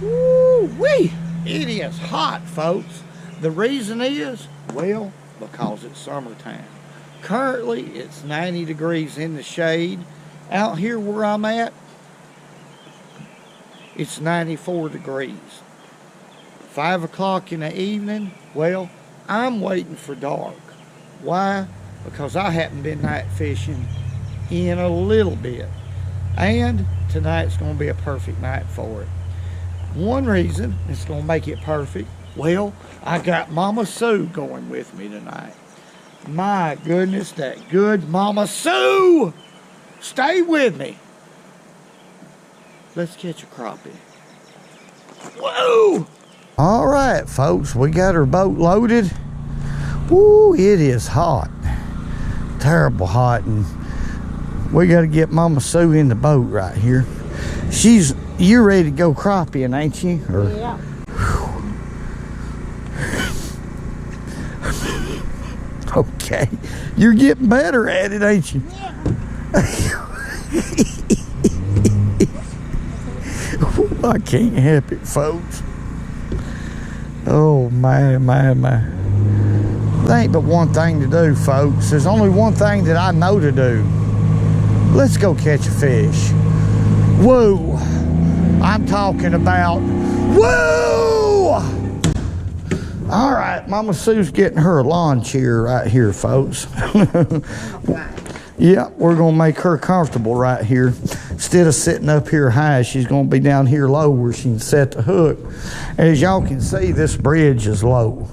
Woo-wee! It is hot, folks. The reason is, well, because it's summertime. Currently, it's 90 degrees in the shade. Out here where I'm at, it's 94 degrees. 5 o'clock in the evening, well, I'm waiting for dark. Why? Because I haven't been night fishing in a little bit. And tonight's going to be a perfect night for it. One reason it's going to make it perfect, well, I got Mama Sue going with me tonight. My goodness, that good Mama Sue! Stay with me. Let's catch a crappie. Whoa! All right, folks, we got our boat loaded. Woo, it is hot. Terrible hot, and we got to get Mama Sue in the boat right here. You're ready to go crappieing, ain't you? Yeah. Okay. You're getting better at it, ain't you? Yeah. I can't help it, folks. Oh, my. There ain't but one thing to do, folks. There's only one thing that I know to do. Let's go catch a fish. Whoa! I'm talking about whoa! All right, Mama Sue's getting her lawn chair right here, folks. Yeah, we're gonna make her comfortable right here. Instead of sitting up here high, she's gonna be down here low where she can set the hook. As y'all can see, this bridge is low.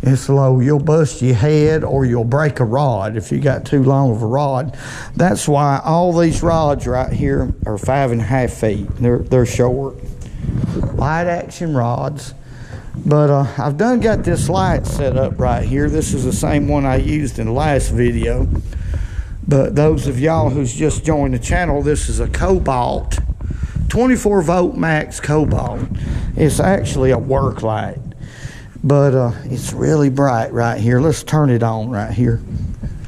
It's low. You'll bust your head or you'll break a rod if you got too long of a rod. That's why all these rods right here are 5.5 feet. They're short. Light action rods. But I've got this light set up right here. This is the same one I used in the last video. But those of y'all who's just joined the channel, this is a Cobalt. 24 volt max Cobalt. It's actually a work light. But it's really bright right here. Let's turn it on right here.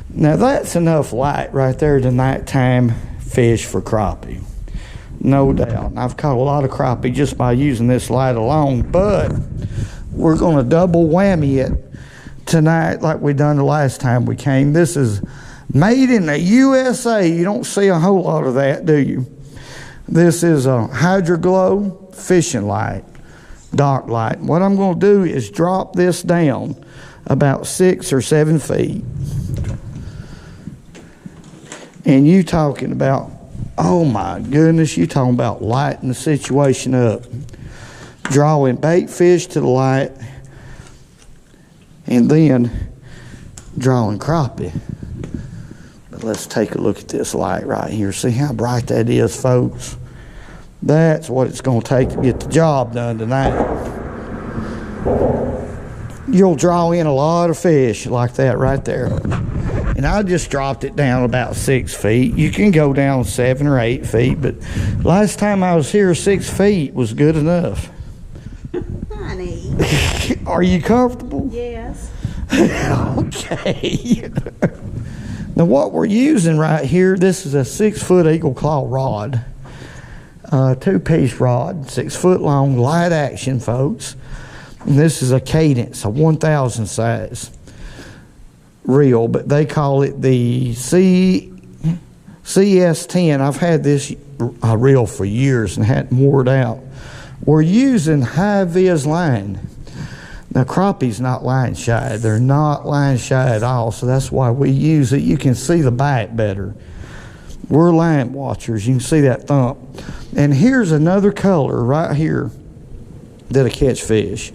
Now that's enough light right there to nighttime fish for crappie. No doubt. I've caught a lot of crappie just by using this light alone, but we're going to double whammy it tonight like we done the last time we came. This is made in the USA. You don't see a whole lot of that, do you? This is a Hydroglow fishing light. Dark light. What I'm going to do is drop this down about 6 or 7 feet. And you talking about, oh my goodness, you talking about lighting the situation up. Drawing bait fish to the light and then drawing crappie. But let's take a look at this light right here. See how bright that is, folks? That's what it's going to take to get the job done tonight. You'll draw in a lot of fish like that right there. And I just dropped it down about 6 feet. You can go down 7 or 8 feet, but last time I was here, 6 feet was good enough. Honey. Are you comfortable? Yes. Okay. Now what we're using right here, this is a 6-foot Eagle Claw rod. 2-piece rod, 6 foot long, light action, folks. And this is a Cadence, a 1,000 size reel, but they call it the CS10. I've had this reel for years and hadn't worn out. We're using high vis line. Now crappie's not line shy. They're not line shy at all, so that's why we use it. You can see the bite better. We're line watchers. You can see that thump. And here's another color right here that'll catch fish.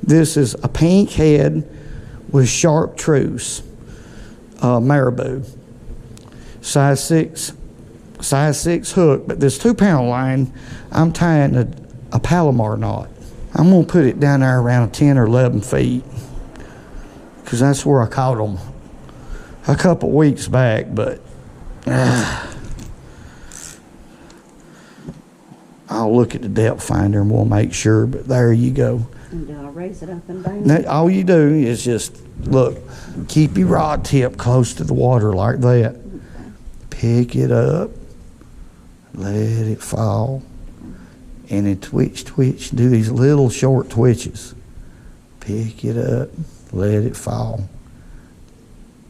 This is a pink head with sharp truce, marabou. Size 6 hook, but this 2-pound line, I'm tying a Palomar knot. I'm gonna put it down there around 10 or 11 feet because that's where I caught them a couple weeks back, but I'll look at the depth finder and we'll make sure, but there you go. And do I raise it up and down? Now, all you do is just, look, keep your rod tip close to the water like that. Pick it up, let it fall, and then twitch, twitch, do these little short twitches. Pick it up, let it fall.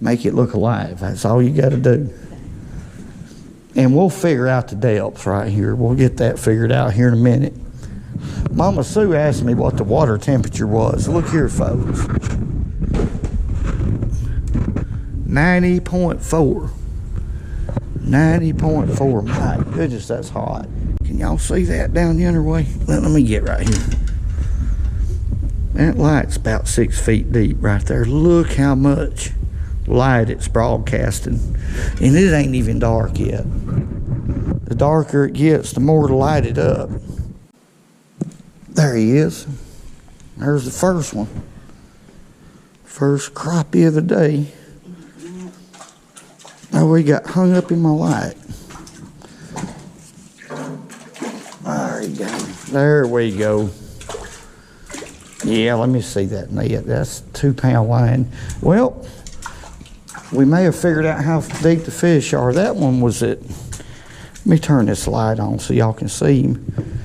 Make it look alive. That's all you got to do. And we'll figure out the depths right here. We'll get that figured out here in a minute. Mama Sue asked me what the water temperature was. Look here, folks. 90.4. 90.4. My goodness, that's hot. Can y'all see that down the other way? Let me get right here. That light's about 6 feet deep right there. Look how much light it's broadcasting. And it ain't even dark yet. The darker it gets, the more to light it up. There he is. There's the first one. First crappie of the day. Oh, we got hung up in my light. There you go. There we go. Yeah, let me see that net. That's 2 pound line. Well, we may have figured out how deep the fish are. That one was at, let me turn this light on so y'all can see him.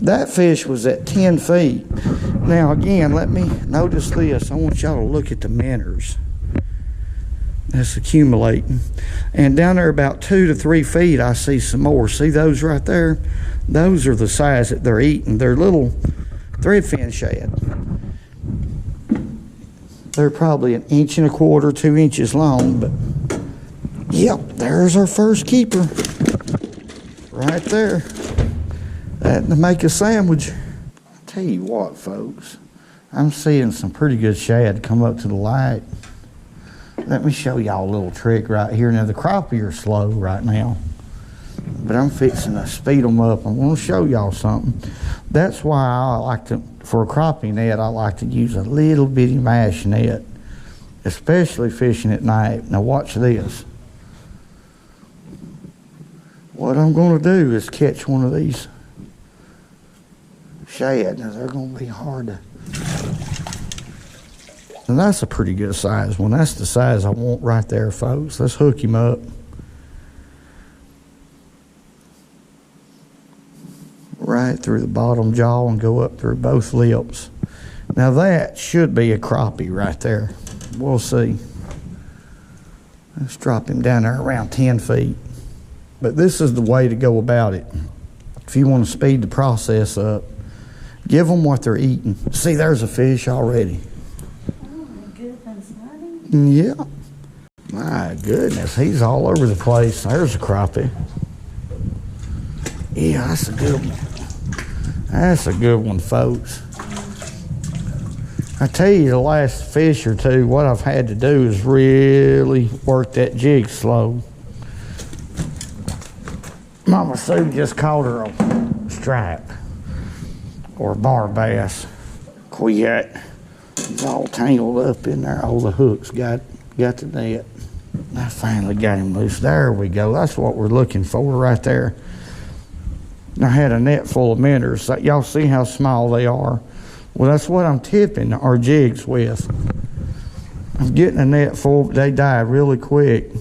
That fish was at 10 feet. Now again, let me notice this. I want y'all to look at the minnows. That's accumulating. And down there about 2 to 3 feet, I see some more. See those right there? Those are the size that they're eating. They're little threadfin shad. They're probably 1 1/4 inches, 2 inches long, but yep, there's our first keeper. Right there. That to make a sandwich. I'll tell you what, folks, I'm seeing some pretty good shad come up to the light. Let me show y'all a little trick right here. Now the crappie are slow right now, but I'm fixing to speed them up. I'm going to show y'all something. That's why I like to, for a crappie net, I like to use a little bitty mash net, especially fishing at night. Now watch this. What I'm going to do is catch one of these shad. Now they're going to be hard to. And that's a pretty good size one. That's the size I want right there, folks. Let's hook him up. Right through the bottom jaw and go up through both lips. Now that should be a crappie right there. We'll see. Let's drop him down there around 10 feet. But this is the way to go about it. If you want to speed the process up, give them what they're eating. See, there's a fish already. Yeah. My goodness, he's all over the place. There's a crappie. Yeah, that's a good one. That's a good one, folks. I tell you, the last fish or two, what I've had to do is really work that jig slow. Mama Sue just caught her a stripe or bar bass. Quit. He's all tangled up in there. All the hooks got the net. I finally got him loose. There we go. That's what we're looking for right there. I had a net full of minnows. Y'all see how small they are? Well, that's what I'm tipping our jigs with. I'm getting a net full, but they die really quick.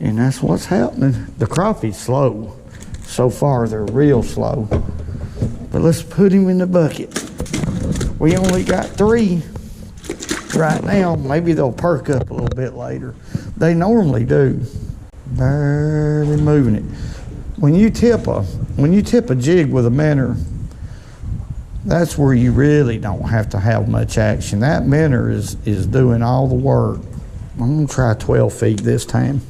And that's what's happening. The crappie's slow. So far, they're real slow. But let's put him in the bucket. We only got 3 right now. Maybe they'll perk up a little bit later. They normally do. Barely moving it. When you tip a jig with a minnow, that's where you really don't have to have much action. That minnow is doing all the work. I'm gonna try 12 feet this time.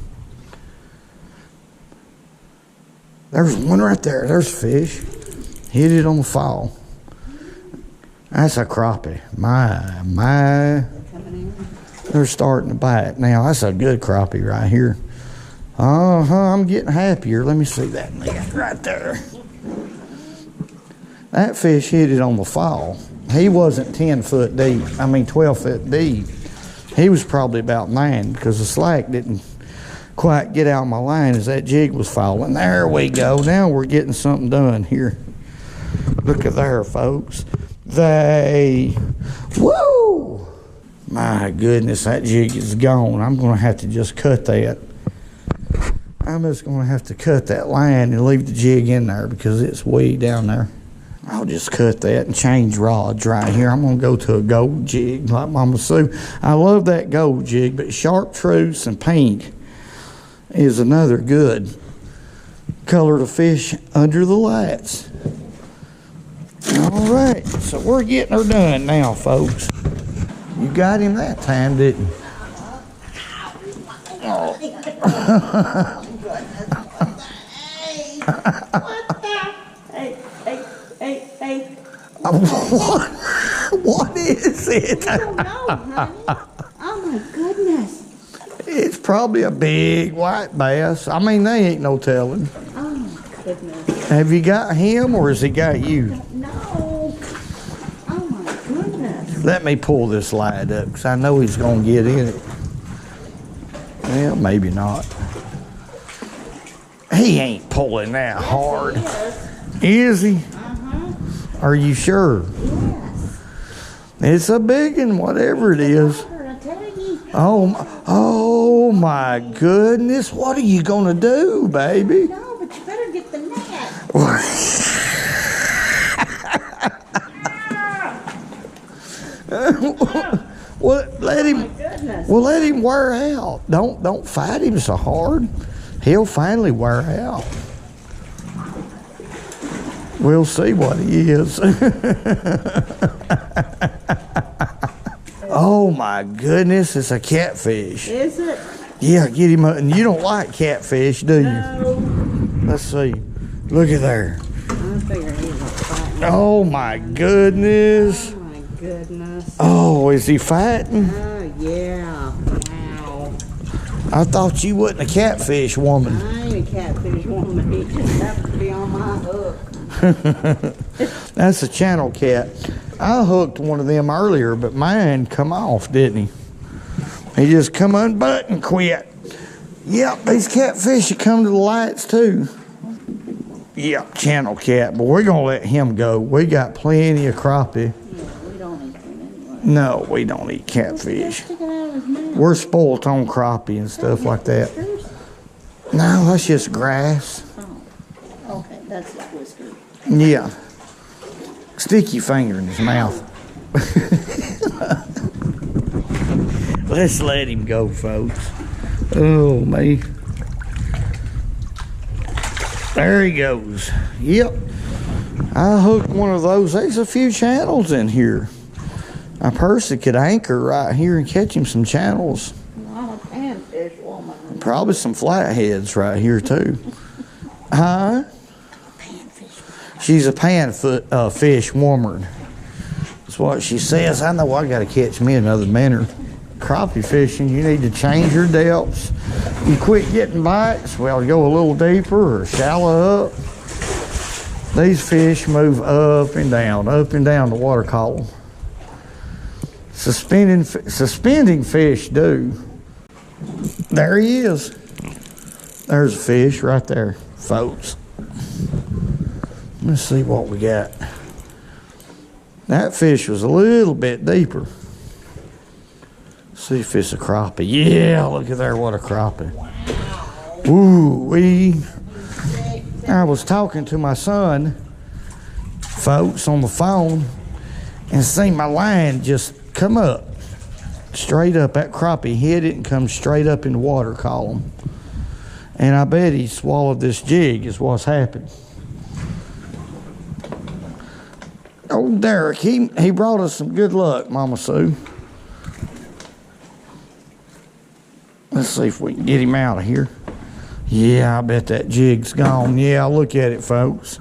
There's one right there. There's fish. Hit it on the fall. That's a crappie. My. They're starting to bite. Now, that's a good crappie right here. I'm getting happier. Let me see that net right there. That fish hit it on the fall. He wasn't 10 foot deep. 12 foot deep. He was probably about 9 because the slack didn't quite get out of my line as that jig was falling. There we go. Now we're getting something done here. Look at there, folks. Woo! My goodness, that jig is gone. I'm going to have to just cut that. I'm I'm just going to have to cut that line and leave the jig in there because it's way down there. I'll just cut that and change rods right here. I'm going to go to a gold jig like Mama Sue. I love that gold jig, but chartreuse and pink is another good color to fish under the lights. All right, so we're getting her done now, folks. You got him that time, didn't you? Oh. Hey. What is it? I don't know, honey. Oh my goodness. It's probably a big white bass. I mean, they ain't no telling. Oh my goodness. Have you got him or has he got you? No. Oh my goodness. Let me pull this light up because I know he's going to get in it. Well, maybe not. He ain't pulling that hard. Is he? Are you sure? Yes. It's a big one, whatever it is. Oh my goodness. What are you going to do, baby? No, but you better get the net. Well, let him. Oh my goodness. Well, let him wear out. Don't fight him so hard. He'll finally wear out. We'll see what he is. Oh my goodness, it's a catfish. Is it? Yeah, get him up. And you don't like catfish, do you? No. Let's see. Look at there. I figured he was fighting. Oh my goodness. Oh my goodness. Oh, is he fighting? Oh yeah. Wow. I thought you wasn't a catfish woman. I ain't a catfish woman. He just happened to be on my hook. That's a channel cat. I hooked one of them earlier, but mine come off, didn't he? He just come unbuttoned and quit. Yep, these catfish come to the lights too. Yep, channel cat, but we're gonna let him go. We got plenty of crappie. Yeah, we don't eat them anyway. No, we don't eat catfish. Stick it out of his mouth. We're spoiled on crappie and stuff like that. No, that's just grass. Oh, okay, that's his whisker. Yeah. Stick your finger in his mouth. Let's let him go, folks. Oh, me. There he goes. Yep. I hooked one of those. There's a few channels in here. I personally could anchor right here and catch him some channels. I'm a panfish woman. Probably some flatheads right here, too. Huh? She's a fish woman. That's what she says. I know I got to catch me another minnow. Crappie fishing, you need to change your depths. You quit getting bites, well, go a little deeper or shallow up. These fish move up and down the water column. Suspending fish do. There he is. There's a fish right there, folks. Let's see what we got. That fish was a little bit deeper. See if it's a crappie. Yeah, look at there, what a crappie. Ooh-wee. I was talking to my son, folks, on the phone, and seen my line just come up. Straight up, that crappie hit it and come straight up in the water column. And I bet he swallowed this jig is what's happened. Oh, Derek, he brought us some good luck, Mama Sue. Let's see if we can get him out of here. Yeah, I bet that jig's gone. Yeah, look at it, folks.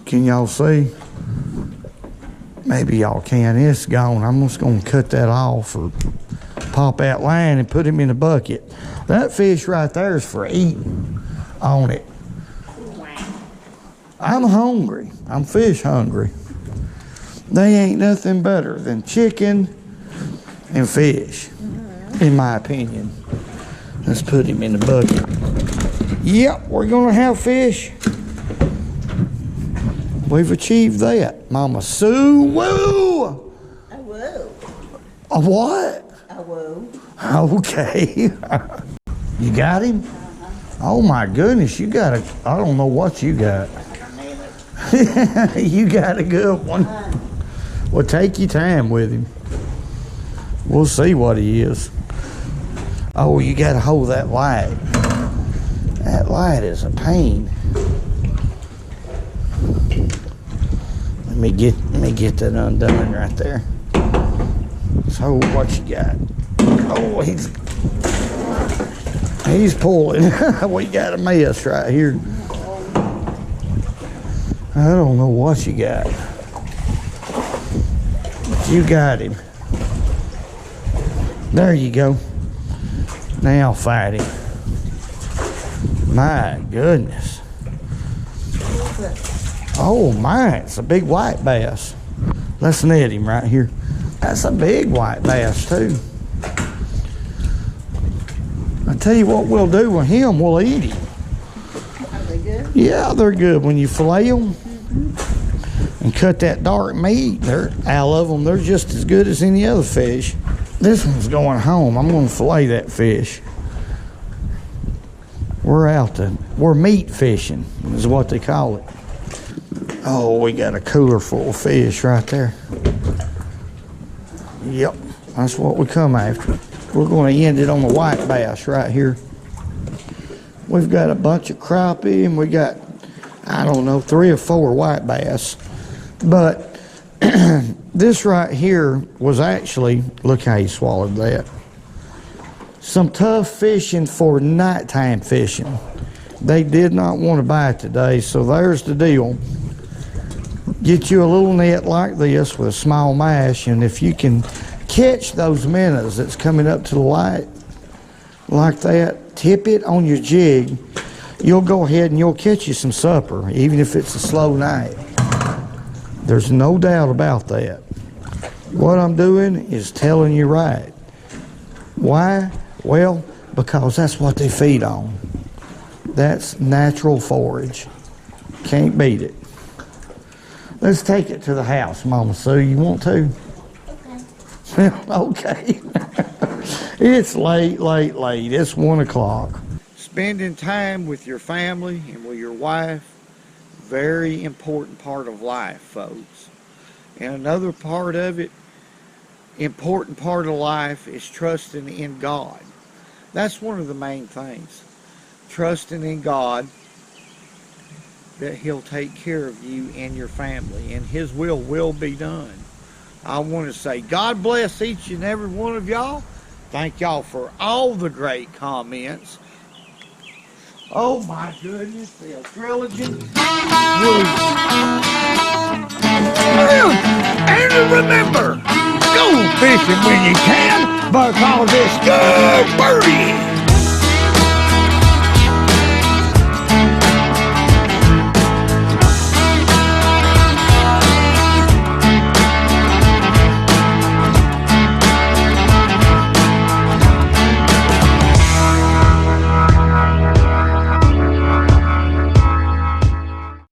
Can y'all see? Maybe y'all can. It's gone. I'm just going to cut that off or pop that line and put him in a bucket. That fish right there is for eating on it. I'm hungry. I'm fish hungry. They ain't nothing better than chicken and fish, in my opinion. Let's put him in the bucket. Yep, we're gonna have fish. We've achieved that. Mama Sue, woo! A woo. A what? A woo. Okay. You got him? Oh my goodness, you got I don't know what you got. You got a good one. Well, take your time with him. We'll see what he is. Oh, you got to hold that light. That light is a pain. Let me get that undone right there. So what you got? Oh, he's pulling. We got a mess right here. I don't know what you got. But you got him. There you go. Now fight him. My goodness. Oh my, it's a big white bass. Let's net him right here. That's a big white bass too. I tell you what we'll do with him, we'll eat him. Are they good? Yeah, they're good. When you fillet them and cut that dark meat, out of them, they're just as good as any other fish. This one's going home. I'm going to fillet that fish. We're meat fishing is what they call it. Oh, we got a cooler full of fish right there. Yep, that's what we come after. We're going to end it on the white bass right here. We've got a bunch of crappie and we got, I don't know, 3 or 4 white bass. But this right here was actually, look how he swallowed that. Some tough fishing for nighttime fishing. They did not want to bite today, so there's the deal. Get you a little net like this with a small mash, and if you can catch those minnows that's coming up to the light like that, tip it on your jig, you'll go ahead and you'll catch you some supper, even if it's a slow night. There's no doubt about that. What I'm doing is telling you right. Why? Well, because that's what they feed on. That's natural forage. Can't beat it. Let's take it to the house, Mama Sue. You want to? Okay. Okay. It's late. It's 1 o'clock. Spending time with your family and with your wife, very important part of life, folks. And another part of it, important part of life, is trusting in God. That's one of the main things. Trusting in God that He'll take care of you and your family, and His will be done. I want to say God bless each and every one of y'all. Thank y'all for all the great comments. Oh my goodness, the trilogy. And remember, go fishing when you can, because it's good birdie.